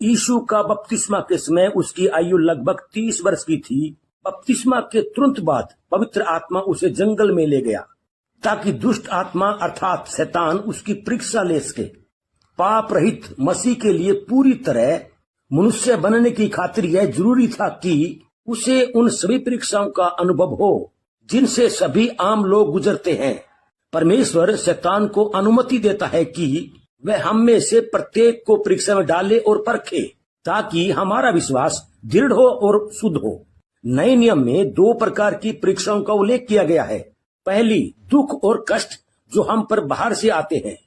यीशु का बपतिस्मा के समय उसकी आयु लगभग 30 वर्ष की थी। बपतिस्मा के तुरंत बाद पवित्र आत्मा उसे जंगल में ले गया ताकि दुष्ट आत्मा अर्थात शैतान उसकी परीक्षा ले सके। पाप रहित मसीह के लिए पूरी तरह मनुष्य बनने की खातिर यह जरूरी था कि उसे उन सभी परीक्षाओं का अनुभव हो जिनसे सभी आम लोग गुजरते हैं। परमेश्वर शैतान को अनुमति देता है कि वह हम में से प्रत्येक को परीक्षा में डाले और परखे ताकि हमारा विश्वास दृढ़ हो और शुद्ध हो। नए नियम में 2 प्रकार की परीक्षाओं का उल्लेख किया गया है। पहली दुख और कष्ट जो हम पर बाहर से आते हैं।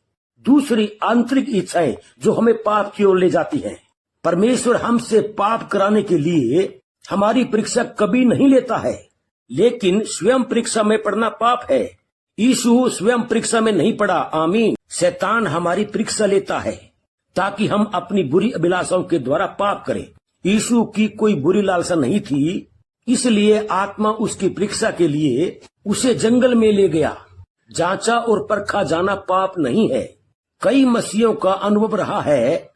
दूसरी आंतरिक इच्छाएं जो हमें पाप की ओर ले जाती हैं। परमेश्वर हमसे पाप कराने के लिए हमारी परीक्षा कभी नहीं लेता है, लेकिन स्वयं परीक्षा में पड़ना पाप है। यीशु स्वयं परीक्षा में नहीं पड़ा। आमीन। शैतान हमारी परीक्षा लेता है ताकि हम अपनी बुरी अभिलाषाओं के द्वारा पाप करें। यीशु की कोई बुरी लालसा नहीं थी, इसलिए आत्मा उसकी परीक्षा के लिए उसे जंगल में ले गया। जांचा और परखा जाना पाप नहीं है। कई मसीहों का अनुभव रहा है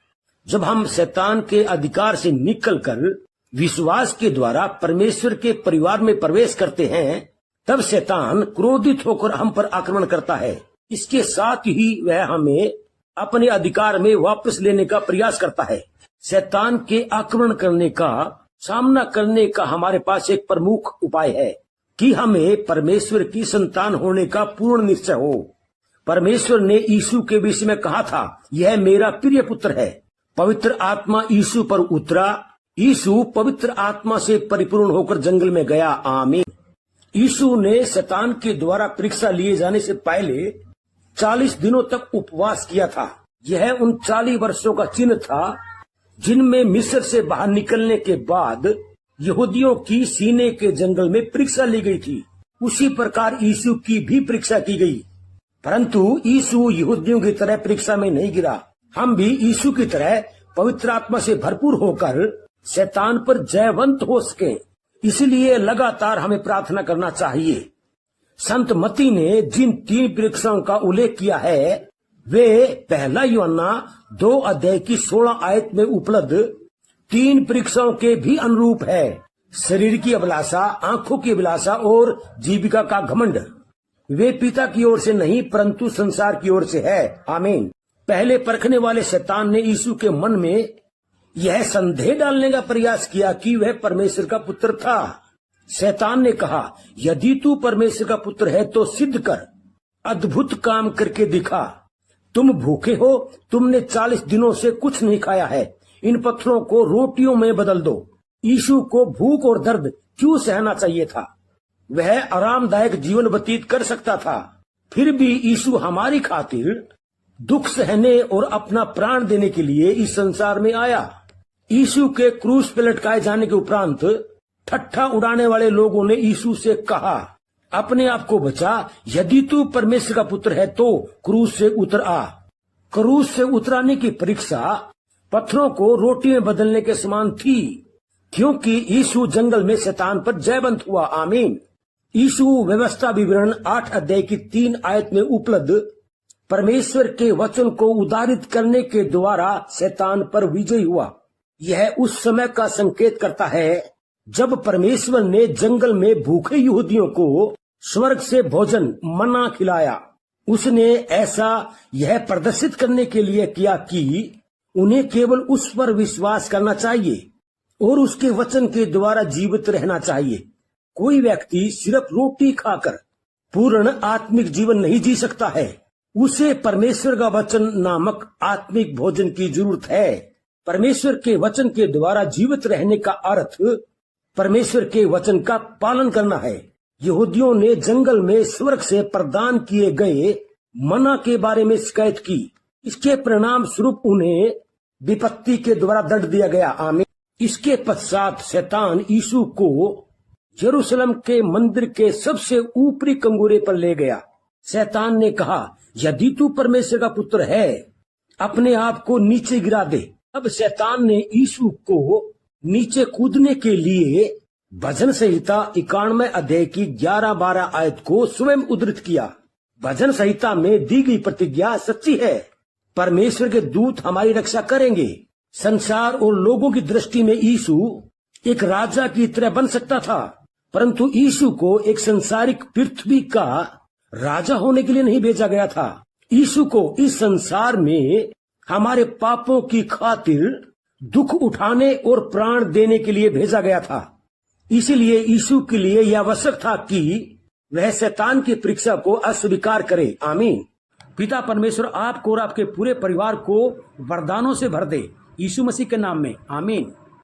जब हम शैतान के अधिकार से निकलकर विश्वास के द्वारा परमेश्वर के परिवार में प्रवेश करते हैं, तब शैतान क्रोधित होकर हम पर आक्रमण करता है। इसके साथ ही वह हमें अपने अधिकार में वापस लेने का प्रयास करता है। शैतान के आक्रमण करने का सामना करने का हमारे पास एक प्रमुख उपाय है कि हमें परमेश्वर की संतान होने का पूर्ण निश्चय हो। परमेश्वर ने यीशु के विषय में कहा था, यह मेरा प्रिय पुत्र है। पवित्र आत्मा यीशु पर उतरा। यीशु पवित्र आत्मा से परिपूर्ण होकर जंगल में गया। आमीन। यीशु ने शैतान के द्वारा परीक्षा लिए जाने से पहले 40 दिनों तक उपवास किया था। यह उन 40 वर्षों का चिन्ह था जिनमें मिस्र से बाहर निकलने के बाद यहूदियों की सीने के जंगल में परीक्षा ली गई थी। उसी प्रकार यीशु की भी परीक्षा की गई, परंतु यीशु यहूदियों की तरह परीक्षा में नहीं गिरा। हम भी यीशु की तरह पवित्र आत्मा से भरपूर होकर शैतान पर जयवंत हो सके। इसलिए लगातार हमें प्रार्थना करना चाहिए। संत मत्ती ने जिन 3 परीक्षाओं का उल्लेख किया है वे 1 यूहन्ना 2 अध्याय की 16 आयत में उपलब्ध 3 परीक्षाओं के भी अनुरूप है। शरीर की अभिलाषा, आंखों की अभिलाषा और जीविका का घमंड। वे पिता की ओर से नहीं परंतु संसार की ओर से है। आमीन। पहले परखने वाले शैतान ने यीशु के मन में यह संदेह डालने का प्रयास किया कि वह परमेश्वर का पुत्र था। शैतान ने कहा, यदि तू परमेश्वर का पुत्र है तो सिद्ध कर, अद्भुत काम करके दिखा। तुम भूखे हो, तुमने 40 दिनों से कुछ नहीं खाया है, इन पत्थरों को रोटियों में बदल दो। यीशु को भूख और दर्द क्यों सहना चाहिए था? वह आरामदायक जीवन व्यतीत कर सकता था। फिर भी यीशु हमारी खातिर दुख सहने और अपना प्राण देने के लिए इस संसार में आया। यीशु के क्रूस पे लटकाए जाने के उपरांत ठट्ठा उड़ाने वाले लोगों ने यीशु से कहा, अपने आप को बचा, यदि तू परमेश्वर का पुत्र है तो क्रूस से उतर आ। क्रूस से उतराने की परीक्षा पत्थरों को रोटी में बदलने के समान थी, क्योंकि यीशु जंगल में शैतान पर जयवंत हुआ। आमीन। यीशु व्यवस्था विवरण 8 अध्याय की 3 आयत में उपलब्ध परमेश्वर के वचन को उदारित करने के द्वारा शैतान पर विजयी हुआ। यह उस समय का संकेत करता है जब परमेश्वर ने जंगल में भूखे यहूदियों को स्वर्ग से भोजन मन्ना खिलाया। उसने ऐसा यह प्रदर्शित करने के लिए किया कि उन्हें केवल उस पर विश्वास करना चाहिए और उसके वचन के द्वारा जीवित रहना चाहिए। कोई व्यक्ति सिर्फ रोटी खाकर पूर्ण आत्मिक जीवन नहीं जी सकता है। उसे परमेश्वर का वचन नामक आत्मिक भोजन की जरूरत है। परमेश्वर के वचन के द्वारा जीवित रहने का अर्थ परमेश्वर के वचन का पालन करना है। यहूदियों ने जंगल में स्वर्ग से प्रदान किए गए मन्ना के बारे में शिकायत की। इसके परिणाम स्वरूप उन्हें विपत्ति के द्वारा दंड दिया गया। आमीन। इसके पश्चात शैतान यीशु को यरूशलेम के मंदिर के सबसे ऊपरी कंगूरे पर ले गया। शैतान ने कहा, यदि तू परमेश्वर का पुत्र है, अपने आप को नीचे गिरा दे। अब शैतान ने यीशु को नीचे कूदने के लिए भजन संहिता 91 अध्याय की 11-12 आयत को स्वयं उद्धृत किया। भजन संहिता में दी गई प्रतिज्ञा सच्ची है। परमेश्वर के दूत हमारी रक्षा करेंगे। संसार और लोगों की दृष्टि में यीशु एक राजा की तरह बन सकता था, परंतु यीशु को एक संसारिक पृथ्वी का राजा होने के लिए नहीं भेजा गया था। यीशु को इस संसार में हमारे पापों की खातिर दुख उठाने और प्राण देने के लिए भेजा गया था। इसीलिए यीशु के लिए यह आवश्यक था कि वह शैतान की परीक्षा को अस्वीकार करे। आमीन। पिता परमेश्वर आपको और आपके पूरे परिवार को वरदानों से भर दे, यीशु मसीह के नाम में। आमीन।